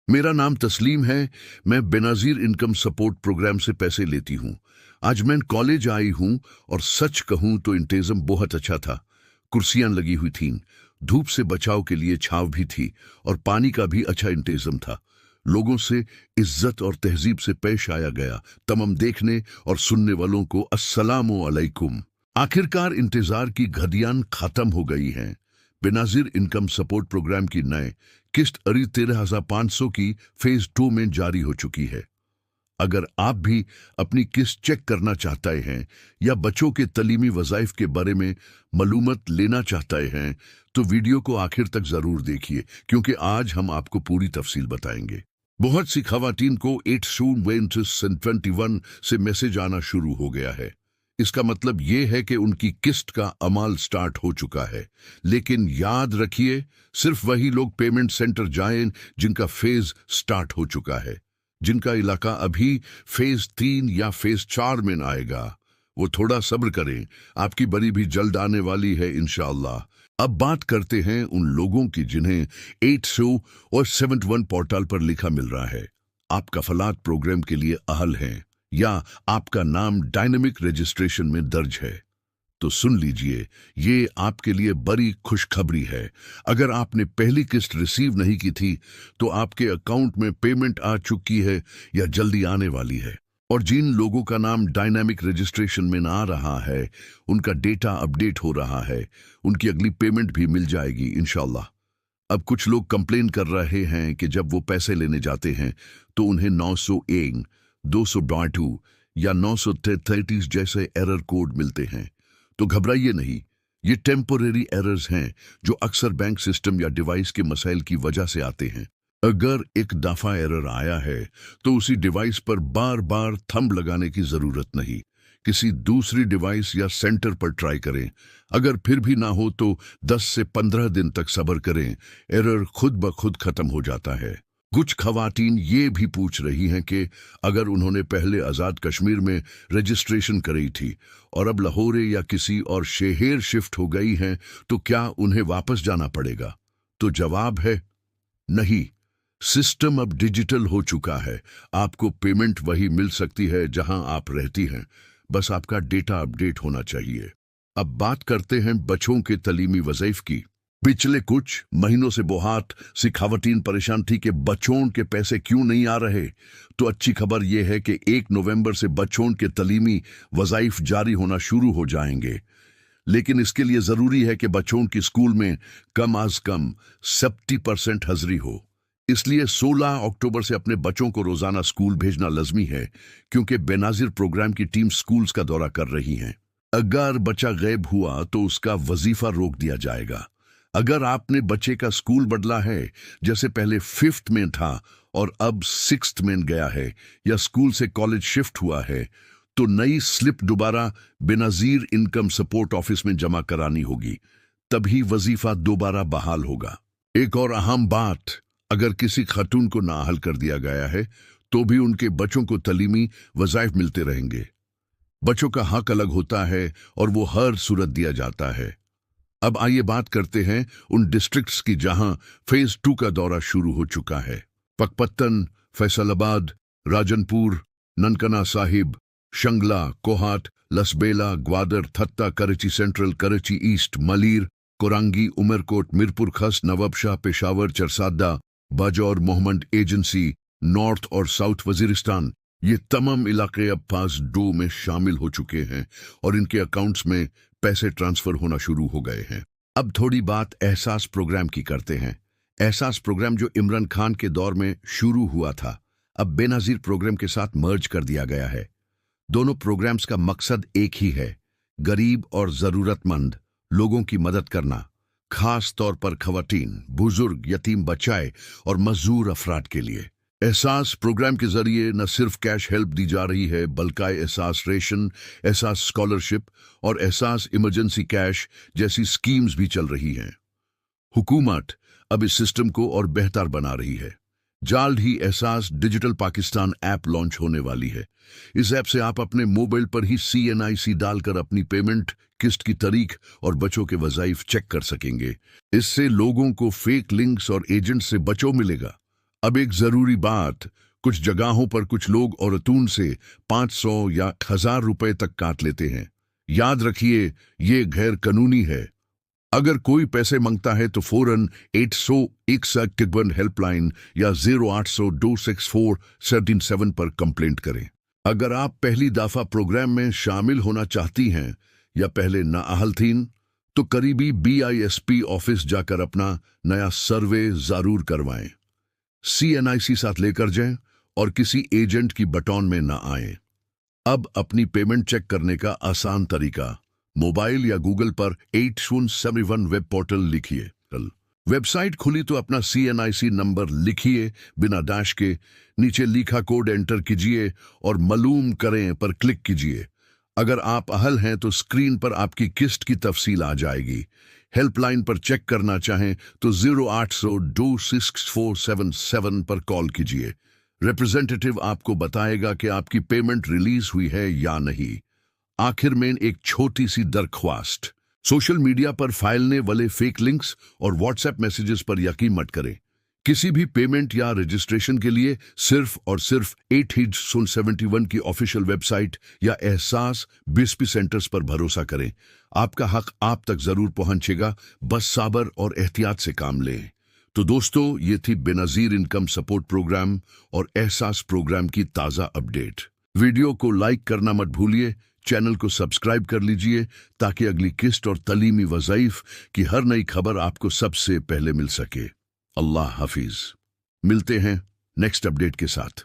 मेरा नाम तस्लीम है। मैं बेनाजीर इनकम सपोर्ट प्रोग्राम से पैसे लेती हूँ। आज मैं कॉलेज आई हूँ और सच कहूँ तो इंतज़ाम बहुत अच्छा था। कुर्सियां लगी हुई थीं, धूप से बचाव के लिए छांव भी थी और पानी का भी अच्छा इंतज़ाम था। लोगों से इज्जत और तहजीब से पेश आया गया। तमाम देखने और सुनने वालों को अस्सलामु अलैकुम। आखिरकार इंतजार की घड़ियां खत्म हो गई हैं। बेनाजीर इनकम सपोर्ट प्रोग्राम की नए किस्त 13,500 की फेज 2 में जारी हो चुकी है। अगर आप भी अपनी किस्त चेक करना चाहते हैं या बच्चों के तलीमी वज़ाइफ के बारे में मालूमात लेना चाहते हैं तो वीडियो को आखिर तक जरूर देखिए, क्योंकि आज हम आपको पूरी तफसील बताएंगे। बहुत सी खवातीन को 8/21 से मैसेज आना शुरू हो गया है। इसका मतलब ये है कि उनकी किस्त का अमाल स्टार्ट हो चुका है। लेकिन याद रखिए, सिर्फ वही लोग पेमेंट सेंटर जाएं जिनका फेज स्टार्ट हो चुका है। जिनका इलाका अभी फेज 3 या फेज 4 में आएगा, वो थोड़ा सब्र करें। आपकी बरी भी जल्द आने वाली है इंशाअल्लाह। अब बात करते हैं उन लोगों की जिन्हें 800 और 71 पोर्टल पर लिखा मिल रहा है आप कफलात प्रोग्राम के लिए अहल हैं या आपका नाम डायनामिक रजिस्ट्रेशन में दर्ज है। तो सुन लीजिए, ये आपके लिए बड़ी खुशखबरी है। अगर आपने पहली किस्त रिसीव नहीं की थी तो आपके अकाउंट में पेमेंट आ चुकी है या जल्दी आने वाली है। और जिन लोगों का नाम डायनामिक रजिस्ट्रेशन में ना आ रहा है, उनका डेटा अपडेट हो रहा है, उनकी अगली पेमेंट भी मिल जाएगी इंशाल्लाह। अब कुछ लोग कंप्लेन कर रहे हैं कि जब वो पैसे लेने जाते हैं तो उन्हें 901, 202 या 933 जैसे एरर कोड मिलते हैं। तो घबराइए नहीं, ये टेम्पोरेरी एरर्स हैं जो अक्सर बैंक सिस्टम या डिवाइस के मसाइल की वजह से आते हैं। अगर एक दफा एरर आया है तो उसी डिवाइस पर बार बार थंब लगाने की जरूरत नहीं। किसी दूसरी डिवाइस या सेंटर पर ट्राई करें। अगर फिर भी ना हो तो 10 से 15 दिन तक सब्र करें। एरर खुद ब खुद खत्म हो जाता है। कुछ खवातीन ये भी पूछ रही हैं कि अगर उन्होंने पहले आज़ाद कश्मीर में रजिस्ट्रेशन करी थी और अब लाहौर या किसी और शहर शिफ्ट हो गई हैं तो क्या उन्हें वापस जाना पड़ेगा? तो जवाब है नहीं। सिस्टम अब डिजिटल हो चुका है। आपको पेमेंट वही मिल सकती है जहां आप रहती हैं, बस आपका डेटा अपडेट होना चाहिए। अब बात करते हैं बच्चों के तलीमी वज़ाइफ की। पिछले कुछ महीनों से बहुत सी खवातीन परेशान थी कि बच्चों के पैसे क्यों नहीं आ रहे। तो अच्छी खबर यह है कि 1 नवंबर से बच्चों के तलीमी वज़ाइफ जारी होना शुरू हो जाएंगे। लेकिन इसके लिए ज़रूरी है कि बच्चों की स्कूल में कम अज़ कम 70% हाजिरी हो। इसलिए 16 अक्टूबर से अपने बच्चों को रोज़ाना स्कूल भेजना लाजमी है, क्योंकि बेनाजिर प्रोग्राम की टीम स्कूल्स का दौरा कर रही है। अगर बच्चा गायब हुआ तो उसका वजीफा रोक दिया जाएगा। अगर आपने बच्चे का स्कूल बदला है, जैसे पहले 5th में था और अब 6th में गया है, या स्कूल से कॉलेज शिफ्ट हुआ है, तो नई स्लिप दोबारा बेनाजीर इनकम सपोर्ट ऑफिस में जमा करानी होगी। तभी वजीफा दोबारा बहाल होगा। एक और अहम बात, अगर किसी खातून को नाअहल कर दिया गया है तो भी उनके बच्चों को तलीमी वज़ाइफ मिलते रहेंगे। बच्चों का हक अलग होता है और वो हर सूरत दिया जाता है। अब आइए बात करते हैं उन डिस्ट्रिक्ट्स की जहां फेज 2 का दौरा शुरू हो चुका है। पकपत्तन, फैसलाबाद, राजनपुर, ननकना साहिब, शंगला, कोहाट, लसबेला, ग्वादर, थत्ता, कराची सेंट्रल, कराची ईस्ट, मलीर, कोरंगी, उमरकोट, मीरपुर खस, नवाबशाह, पेशावर, चरसादा, बाजौर, मोहम्मद एजेंसी, नॉर्थ और साउथ वजीरिस्तान, ये तमाम इलाके अब फाज 2 में शामिल हो चुके हैं और इनके अकाउंट्स में पैसे ट्रांसफर होना शुरू हो गए हैं। अब थोड़ी बात एहसास प्रोग्राम की करते हैं। एहसास प्रोग्राम जो इमरान खान के दौर में शुरू हुआ था, अब बेनाजीर प्रोग्राम के साथ मर्ज कर दिया गया है। दोनों प्रोग्राम्स का मकसद एक ही है, गरीब और ज़रूरतमंद लोगों की मदद करना, खास तौर पर खवातीन, बुजुर्ग, यतीम बच्चे और मजदूर अफराद के लिए। एहसास प्रोग्राम के जरिए न सिर्फ कैश हेल्प दी जा रही है, बल्कि एहसास रेशन, एहसास स्कॉलरशिप और एहसास इमरजेंसी कैश जैसी स्कीम्स भी चल रही हैं। हुकूमत अब इस सिस्टम को और बेहतर बना रही है। जल्द ही एहसास डिजिटल पाकिस्तान ऐप लॉन्च होने वाली है। इस ऐप से आप अपने मोबाइल पर ही CNIC डालकर अपनी पेमेंट, किस्त की तारीख और बच्चों के वज़ाइफ चेक कर सकेंगे। इससे लोगों को फेक लिंक्स और एजेंट से बचाव मिलेगा। अब एक जरूरी बात, कुछ जगहों पर कुछ लोग औरतून से 500 या 1000 रुपए तक काट लेते हैं। याद रखिए, ये गैर कानूनी है। अगर कोई पैसे मांगता है तो फौरन 861 हेल्पलाइन या 0800 264 177 पर कंप्लेंट करें। अगर आप पहली दफा प्रोग्राम में शामिल होना चाहती हैं या पहले नाअहल थीं, तो करीबी BISP ऑफिस जाकर अपना नया सर्वे जरूर करवाएं। CNIC साथ लेकर जाएं और किसी एजेंट की बटौन में ना आए। अब अपनी पेमेंट चेक करने का आसान तरीका, मोबाइल या गूगल पर 8071 वेब पोर्टल लिखिए। वेबसाइट खुली तो अपना CNIC नंबर लिखिए बिना डैश के, नीचे लिखा कोड एंटर कीजिए और मालूम करें पर क्लिक कीजिए। अगर आप अहल हैं तो स्क्रीन पर आपकी किस्त की तफसील आ जाएगी। हेल्पलाइन पर चेक करना चाहें तो 0800 264 177 पर कॉल कीजिए। रिप्रेजेंटेटिव आपको बताएगा कि आपकी पेमेंट रिलीज हुई है या नहीं। आखिर में एक छोटी सी दरख्वास्त, सोशल मीडिया पर फैलने वाले फेक लिंक्स और व्हाट्सएप मैसेजेस पर यकीन मत करें। किसी भी पेमेंट या रजिस्ट्रेशन के लिए सिर्फ और सिर्फ 871 की ऑफिशियल वेबसाइट या एहसास BSP सेंटर्स पर भरोसा करें। आपका हक आप तक जरूर पहुंचेगा, बस सब्र और एहतियात से काम लें। तो दोस्तों, ये थी बेनजीर इनकम सपोर्ट प्रोग्राम और एहसास प्रोग्राम की ताज़ा अपडेट। वीडियो को लाइक करना मत भूलिए, चैनल को सब्सक्राइब कर लीजिए ताकि अगली किस्त और तलीमी वज़ाइफ की हर नई खबर आपको सबसे पहले मिल सके। अल्लाह हाफिज। मिलते हैं नेक्स्ट अपडेट के साथ।